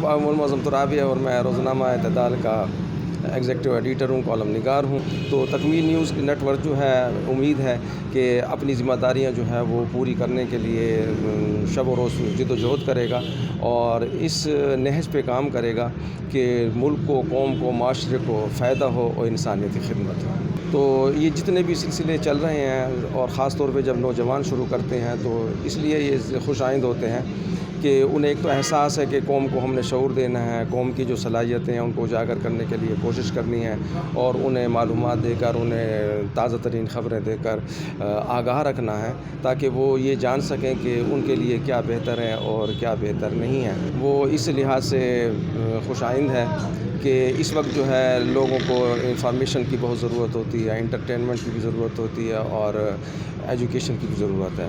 معظم ترابی ہے اور میں روزنامہ اعتدال کا ایگزیکٹو ایڈیٹر ہوں، کالم نگار ہوں۔ تو تکمیل نیوز نیٹ ورک جو ہے امید ہے کہ اپنی ذمہ داریاں جو ہے وہ پوری کرنے کے لیے شب و روز جد و جہد کرے گا اور اس نہج پہ کام کرے گا کہ ملک کو، قوم کو، معاشرے کو فائدہ ہو اور انسانیتی خدمت ہو۔ تو یہ جتنے بھی سلسلے چل رہے ہیں اور خاص طور پہ جب نوجوان شروع کرتے ہیں تو اس لیے یہ خوش آئند ہوتے ہیں کہ انہیں ایک تو احساس ہے کہ قوم کو ہم نے شعور دینا ہے، قوم کی جو صلاحیتیں ہیں ان کو اجاگر کرنے کے لیے کوشش کرنی ہے اور انہیں معلومات دے کر، انہیں تازہ ترین خبریں دے کر آگاہ رکھنا ہے تاکہ وہ یہ جان سکیں کہ ان کے لیے کیا بہتر ہے اور کیا بہتر نہیں ہے۔ وہ اس لحاظ سے خوش آئند ہے کہ اس وقت جو ہے لوگوں کو انفارمیشن کی بہت ضرورت ہوتی ہے، انٹرٹینمنٹ کی بھی ضرورت ہوتی ہے اور ایجوکیشن کی بھی ضرورت ہے۔